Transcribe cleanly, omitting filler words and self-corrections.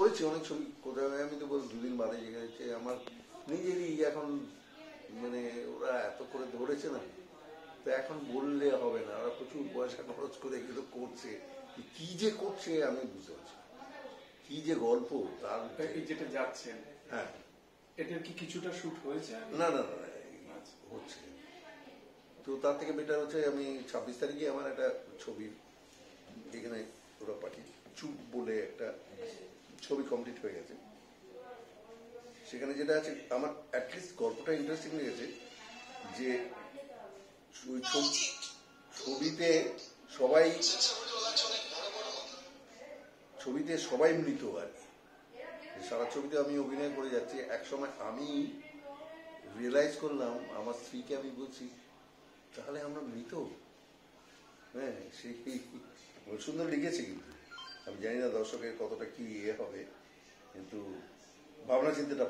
করেছি অনেক ছবি, কোথায় আমি তো বল 2 দিন বাদে গেছে আমার নিজেরই এখন মানে ওরা এত করে ধরেছে না, তো এখন বললে হবে না, ওরা প্রচুর পয়সা খরচ করে এগুলো করছে, কি যে করছে আমি বুঝতে পারছি না। কি যে গল্প তার এই যেটা যাচ্ছেন, হ্যাঁ এটার কি কিছুটা শুট হয়েছে? না না না হচ্ছে, তো তার থেকে বেটার হচ্ছে আমি 26 তারিখে আমার একটা ছবি এখানে ওরা পাঠিয়ে চুপ বলে একটা ছবি কমপ্লিট হয়ে গেছে। সেখানে যেটা আছে আমার অ্যাটলিস্ট গল্পটা ইন্টারেস্টিং লেগেছে যে ওই ছবিতে সবাই মৃত আর কি। সারা ছবিতে আমি অভিনয় করে যাচ্ছি, একসময় আমি রিয়েলাইজ করলাম, আমার স্ত্রীকে আমি বলছি তাহলে আমরা মৃত। হ্যাঁ সেই সুন্দর লিখেছে, কিন্তু আমি জানি না দর্শকের কতটা কি হবে, কিন্তু ভাবনা চিন্তাটা